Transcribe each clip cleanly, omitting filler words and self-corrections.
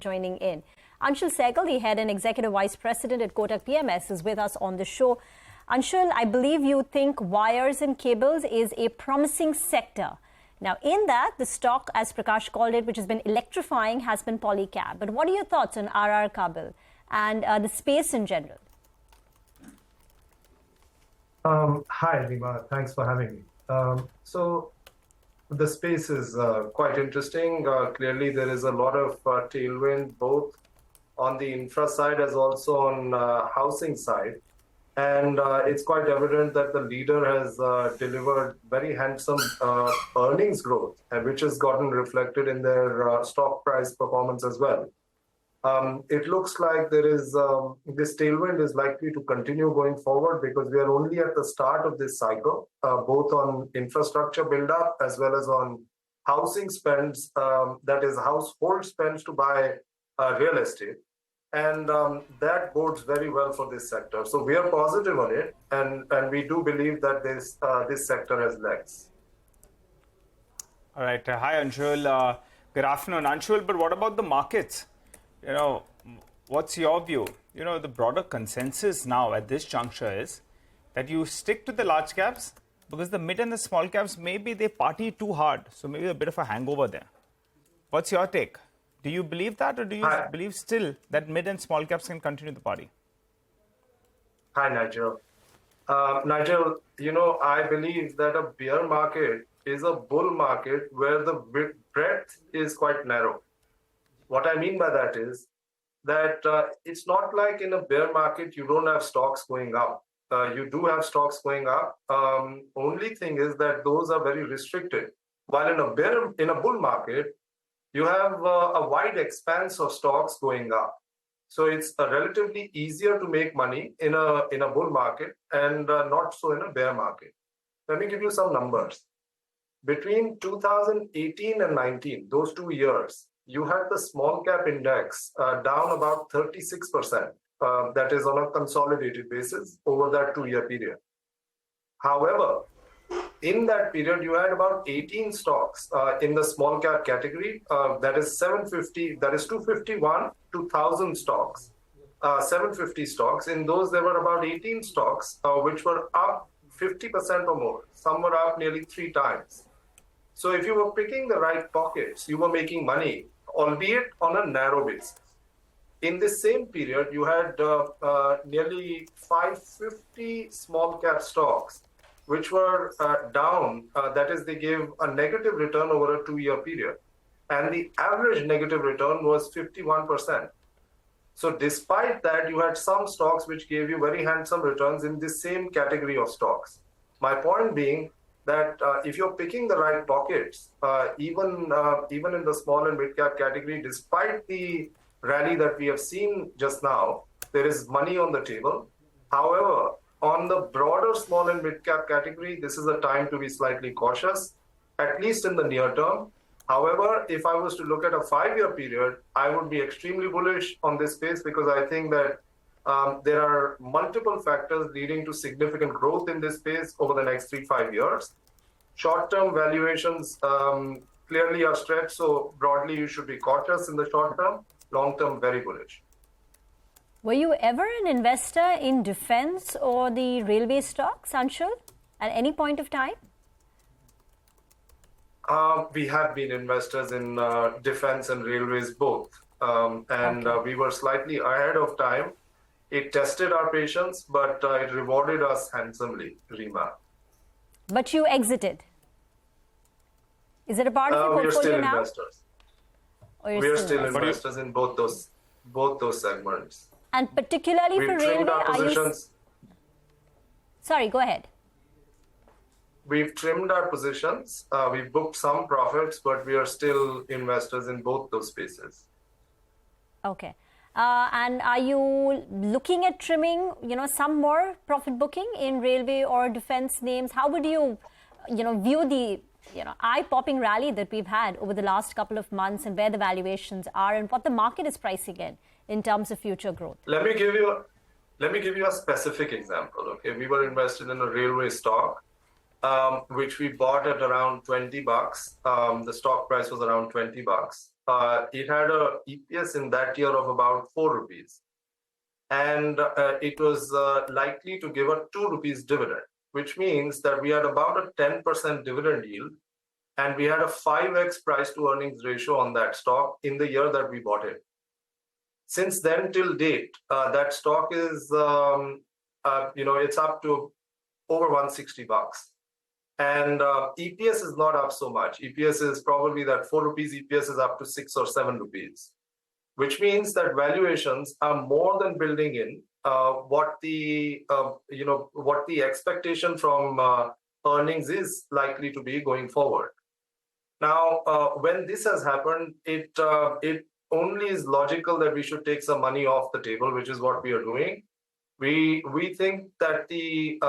joining in. Anshul Saigal, the head and executive vice president at Kotak PMS, is with us on the show. Anshul, I believe you think wires and cables is a promising sector. Now, in that, the stock, as Prakash called it, which has been electrifying, has been polycab. But what are your thoughts on RR Kabel and the space in general? Hi, Reema. Thanks for having me. So the space is quite interesting. Clearly, there is a lot of tailwind, both on the infra side as also on housing side. And it's quite evident that the leader has delivered very handsome earnings growth, which has gotten reflected in their stock price performance as well. It looks like there is this tailwind is likely to continue going forward because we are only at the start of this cycle, both on infrastructure build-up as well as on housing spends, that is household spends to buy real estate. And that bodes very well for this sector. So we are positive on it, and we do believe that this sector has legs. All right. Hi, Anshul. Good afternoon, Anshul. But what about the markets? You know, what's your view? You know, the broader consensus now at this juncture is that you stick to the large caps because the mid and the small caps, maybe they party too hard. So maybe a bit of a hangover there. What's your take? Do you believe that, or do you believe still that mid and small caps can continue the party? Hi, Nigel. Nigel, you know, I believe that a bear market is a bull market where the breadth is quite narrow. What I mean by that is that it's not like in a bear market you don't have stocks going up. You do have stocks going up. Only thing is that those are very restricted. While in a bull market, you have a wide expanse of stocks going up. So it's relatively easier to make money in a bull market and not so in a bear market. Let me give you some numbers. Between 2018 and 19, those 2 years, you had the small cap index down about 36%. That is on a consolidated basis over that 2-year period. However, in that period, you had about 18 stocks in the small cap category. That is 251 to 1,000 stocks, 750 stocks. In those, there were about 18 stocks which were up 50% or more. Some were up nearly 3 times. So if you were picking the right pockets, you were making money, albeit on a narrow basis. In this same period, you had nearly 550 small cap stocks, which were down, that is, they gave a negative return over a 2-year period. And the average negative return was 51%. So despite that, you had some stocks which gave you very handsome returns in the same category of stocks. My point being that if you're picking the right pockets, even in the small and mid-cap category, despite the rally that we have seen just now, there is money on the table. However, on the broader small and mid-cap category, this is a time to be slightly cautious, at least in the near term. However, if I was to look at a 5-year period, I would be extremely bullish on this space because I think that there are multiple factors leading to significant growth in this space over the next 3-5 years. Short-term valuations clearly are stretched, so broadly you should be cautious in the short term. Long-term, very bullish. Were you ever an investor in defense or the railway stocks, Anshul, at any point of time? We have been investors in defense and railways both. We were slightly ahead of time. It tested our patience, but it rewarded us handsomely, Reema. But you exited. Is it a part of your portfolio now? We are still investors. We are still investors in both those segments. And particularly for railway, are you... Sorry, go ahead. We've trimmed our positions. We've booked some profits, but we are still investors in both those spaces. Okay. And are you looking at trimming, some more profit booking in railway or defense names? How would you, view the, eye-popping rally that we've had over the last couple of months and where the valuations are and what the market is pricing in terms of future growth? Let me give you a specific example. Okay, we were invested in a railway stock, which we bought at around $20. The stock price was around $20. it had a EPS in that year of about 4 rupees. And it was likely to give a 2 rupees dividend, which means that we had about a 10% dividend yield, and we had a 5x price to earnings ratio on that stock in the year that we bought it. Since then till date, that stock is, it's up to over 160 bucks. And EPS is not up so much. EPS is probably that 4 rupees EPS is up to 6 or 7 rupees, which means that valuations are more than building in what the expectation from earnings is likely to be going forward. Now, when this has happened, it only is logical that we should take some money off the table, which is what we are doing. We think that the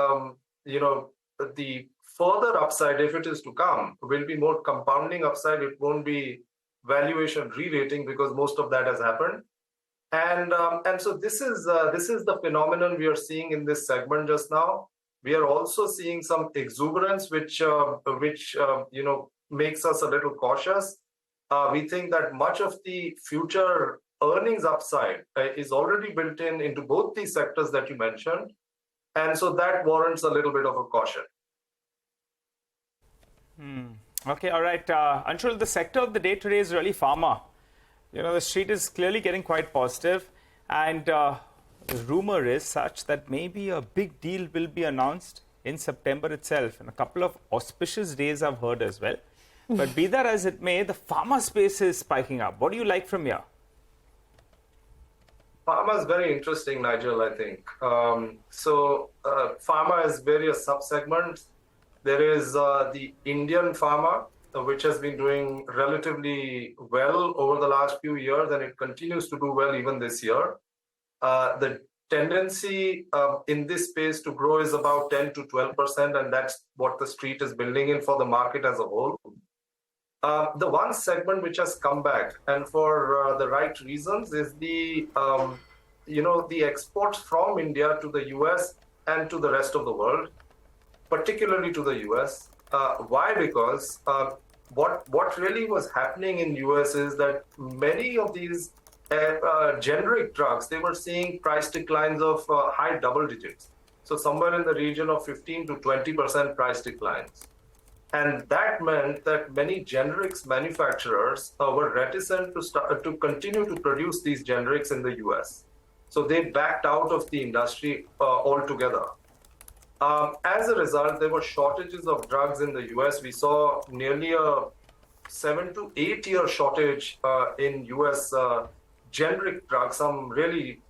further upside, if it is to come, will be more compounding upside. It won't be valuation re-rating because most of that has happened. And so this is the phenomenon we are seeing in this segment just now. We are also seeing some exuberance, which makes us a little cautious. We think that much of the future earnings upside is already built into both these sectors that you mentioned. And so that warrants a little bit of a caution. Okay, all right. Anshul, the sector of the day today is really pharma. The street is clearly getting quite positive, and the rumor is such that maybe a big deal will be announced in September itself, and a couple of auspicious days I've heard as well. But be that as it may, the pharma space is spiking up. What do you like from here? Pharma is very interesting, Nigel, I think. Pharma has various subsegments. There is the Indian pharma, which has been doing relatively well over the last few years, and it continues to do well even this year. The tendency in this space to grow is about 10 to 12%, and that's what the street is building in for the market as a whole. The one segment which has come back, and for the right reasons, is the exports from India to the US and to the rest of the world, particularly to the US. Why? Because what really was happening in US is that many of these generic drugs, they were seeing price declines of high double digits. So somewhere in the region of 15 to 20% price declines. And that meant that many generics manufacturers were reticent to continue to produce these generics in the US. So they backed out of the industry altogether. As a result, there were shortages of drugs in the US. We saw nearly a 7 to 8 year shortage in US generic drugs, some really,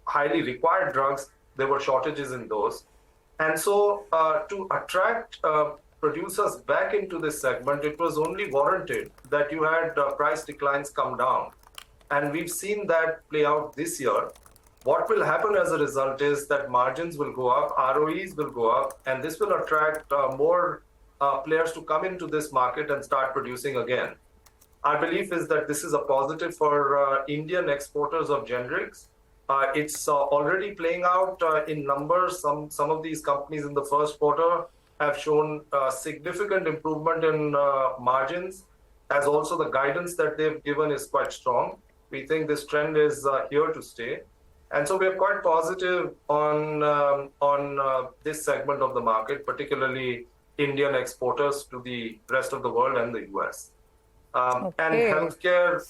highly required drugs. There were shortages in those. And so to attract producers back into this segment, it was only warranted that you had price declines come down. And we've seen that play out this year. What will happen as a result is that margins will go up, ROEs will go up, and this will attract more players to come into this market and start producing again. Our belief is that this is a positive for Indian exporters of generics. It's already playing out in numbers. Some of these companies in the first quarter have shown significant improvement in margins, as also the guidance that they've given is quite strong. We think this trend is here to stay. And so we're quite positive on this segment of the market, particularly Indian exporters to the rest of the world and the US. And healthcare,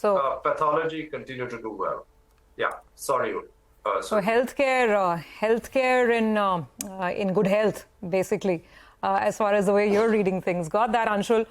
pathology continue to do well. Yeah, sorry. So healthcare in good health, basically, as far as the way you're reading things. Got that, Anshul.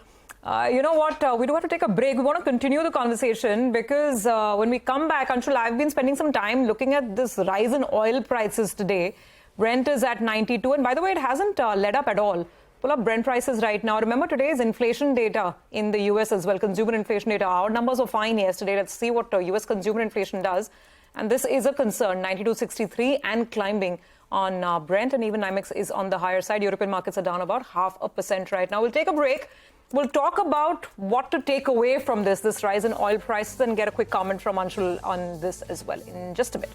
You know what? We do have to take a break. We want to continue the conversation because when we come back, Anshul, I've been spending some time looking at this rise in oil prices today. Brent is at 92. And by the way, it hasn't let up at all. Pull up Brent prices right now. Remember, today's inflation data in the US as well, consumer inflation data. Our numbers were fine yesterday. Let's see what US consumer inflation does. And this is a concern, 92.63 and climbing on Brent, and even NYMEX is on the higher side. European markets are down about 0.5% right now. We'll take a break. We'll talk about what to take away from this rise in oil prices, and get a quick comment from Anshul on this as well in just a bit.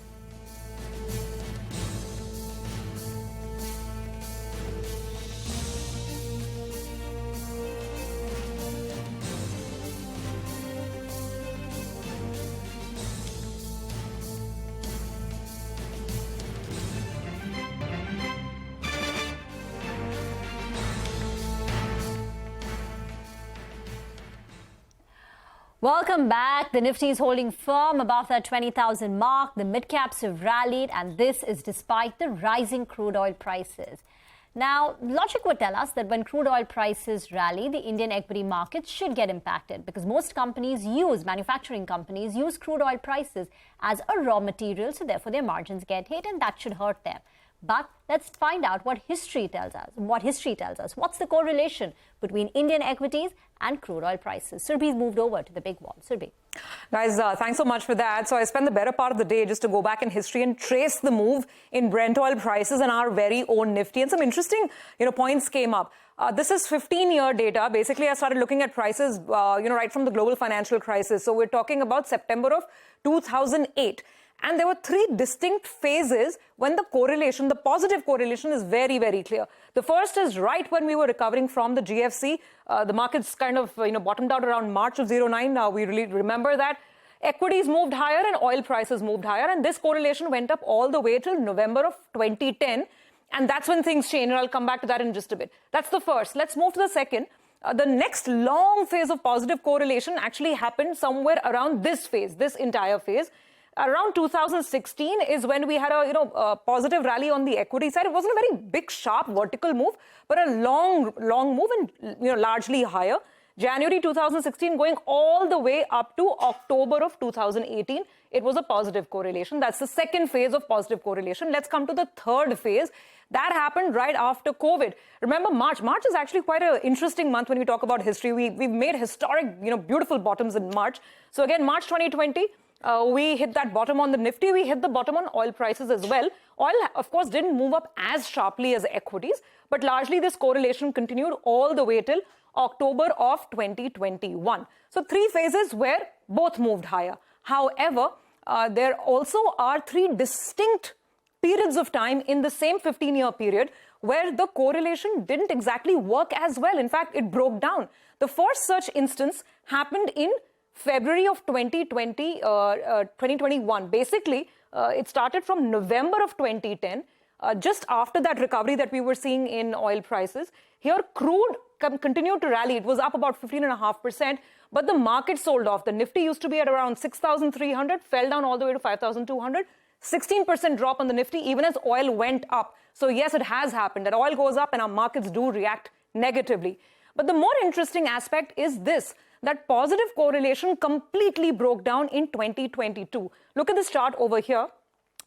Welcome back. The Nifty is holding firm above that 20,000 mark. The mid-caps have rallied, and this is despite the rising crude oil prices. Now, logic would tell us that when crude oil prices rally, the Indian equity markets should get impacted because most manufacturing companies use crude oil prices as a raw material, so therefore their margins get hit and that should hurt them. But let's find out what history tells us. What's the correlation between Indian equities and crude oil prices? Surabhi's moved over to the big wall. Surabhi. Guys, thanks so much for that. So I spent the better part of the day just to go back in history and trace the move in Brent oil prices and our very own Nifty. And some interesting, points came up. This is 15-year data. Basically, I started looking at prices, right from the global financial crisis. So we're talking about September of 2008. And there were three distinct phases when the positive correlation is very, very clear. The first is right when we were recovering from the GFC. The markets kind of, bottomed out around March of 09. Now we really remember that. Equities moved higher and oil prices moved higher. And this correlation went up all the way till November of 2010. And that's when things changed. And I'll come back to that in just a bit. That's the first. Let's move to the second. The next long phase of positive correlation actually happened somewhere around this phase, this entire phase. Around 2016 is when we had a positive rally on the equity side. It wasn't a very big, sharp vertical move, but a long move and largely higher. January 2016 going all the way up to October of 2018. It was a positive correlation. That's the second phase of positive correlation. Let's come to the third phase. That happened right after COVID. Remember March. March is actually quite an interesting month when we talk about history. We've made historic, beautiful bottoms in March. So again, March 2020. We hit that bottom on the Nifty. We hit the bottom on oil prices as well. Oil, of course, didn't move up as sharply as equities, but largely this correlation continued all the way till October of 2021. So three phases where both moved higher. However, there also are three distinct periods of time in the same 15-year period where the correlation didn't exactly work as well. In fact, it broke down. The first such instance happened in February of 2021. Basically, it started from November of 2010, just after that recovery that we were seeing in oil prices. Here, crude continued to rally. It was up about 15.5%, but the market sold off. The Nifty used to be at around 6,300, fell down all the way to 5,200. 16% drop on the Nifty, even as oil went up. So yes, it has happened that oil goes up and our markets do react negatively. But the more interesting aspect is this, that positive correlation completely broke down in 2022. Look at this chart over here.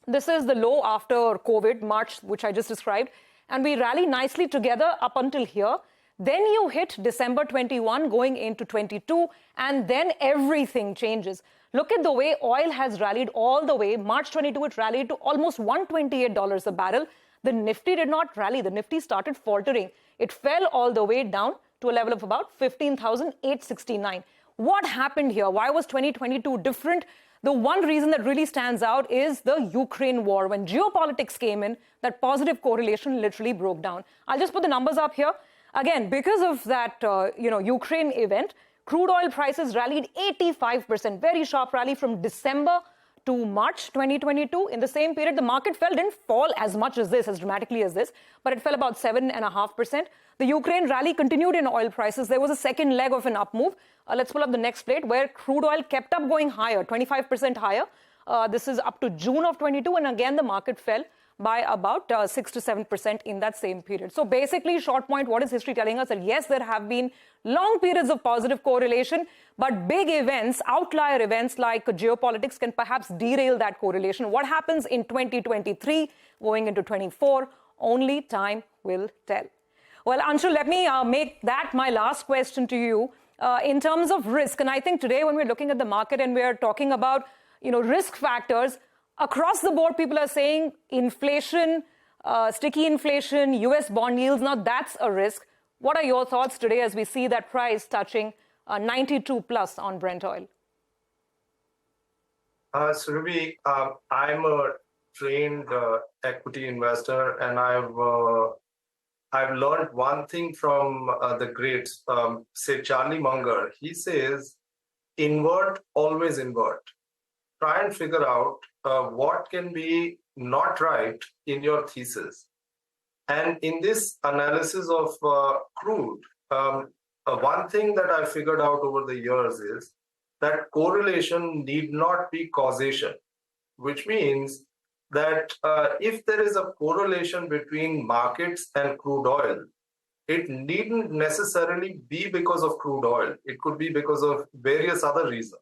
This is the low after COVID, March, which I just described. And we rally nicely together up until here. Then you hit December 21 going into 22, and then everything changes. Look at the way oil has rallied all the way. March 22, it rallied to almost $128 a barrel. The Nifty did not rally. The Nifty started faltering. It fell all the way down to a level of about 15,869. What happened here? Why was 2022 different? The one reason that really stands out is the Ukraine war. When geopolitics came in, that positive correlation literally broke down. I'll just put the numbers up here. Again, because of that, Ukraine event, crude oil prices rallied 85%, very sharp rally from December to March 2022. In the same period, the market didn't fall as much as this, as dramatically as this, but it fell about 7.5%. The Ukraine rally continued in oil prices. There was a second leg of an up move. Let's pull up the next plate where crude oil kept up going higher, 25% higher. This is up to June of 22, and again, the market fell by about 6 to 7% in that same period. So basically, short point, what is history telling us? That yes, there have been long periods of positive correlation, but big events, outlier events like geopolitics can perhaps derail that correlation. What happens in 2023 going into 24? Only time will tell. Well, Anshul, let me make that my last question to you in terms of risk. And I think today when we're looking at the market and we're talking about, risk factors, across the board, people are saying inflation, sticky inflation, US bond yields. Now that's a risk. What are your thoughts today as we see that price touching 92 plus on Brent oil? Surabhi, I'm a trained equity investor, and I've learned one thing from the greats, say Charlie Munger. He says, invert, always invert. Try and figure out what can be not right in your thesis. And in this analysis of crude, one thing that I figured out over the years is that correlation need not be causation, which means that if there is a correlation between markets and crude oil, it needn't necessarily be because of crude oil. It could be because of various other reasons.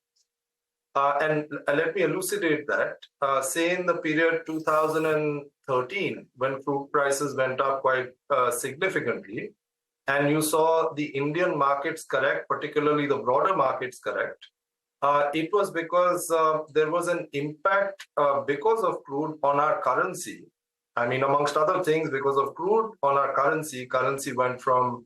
And let me elucidate that. Say in the period 2013, when crude prices went up quite significantly, and you saw the Indian markets correct, particularly the broader markets correct, it was because there was an impact because of crude on our currency. I mean, amongst other things, because of crude on our currency went from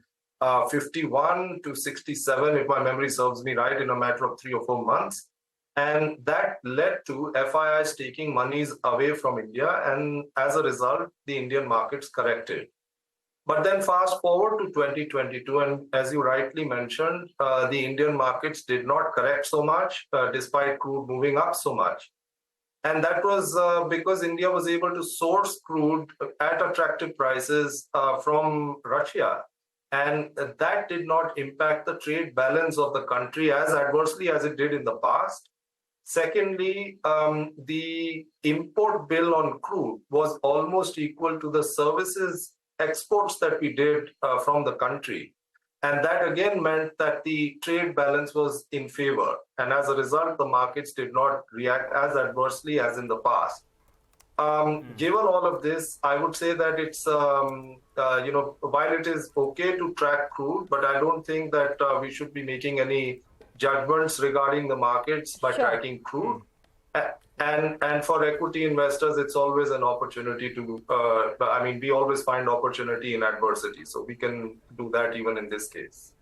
51 to 67, if my memory serves me right, in a matter of 3 or 4 months. And that led to FIIs taking monies away from India. And as a result, the Indian markets corrected. But then fast forward to 2022, and as you rightly mentioned, the Indian markets did not correct so much, despite crude moving up so much. And that was because India was able to source crude at attractive prices from Russia. And that did not impact the trade balance of the country as adversely as it did in the past. Secondly, the import bill on crude was almost equal to the services exports that we did from the country. And that again meant that the trade balance was in favor. And as a result, the markets did not react as adversely as in the past. Given all of this, I would say that it's, while it is okay to track crude, but I don't think that we should be making any judgments regarding the markets by tracking crude. And for equity investors, it's always an opportunity to, we always find opportunity in adversity. So we can do that even in this case.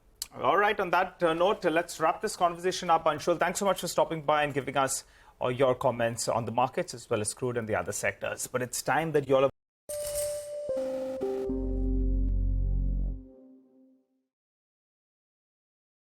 All right. On that note, let's wrap this conversation up. Anshul, thanks so much for stopping by and giving us your comments on the markets as well as crude and the other sectors. But it's time that you all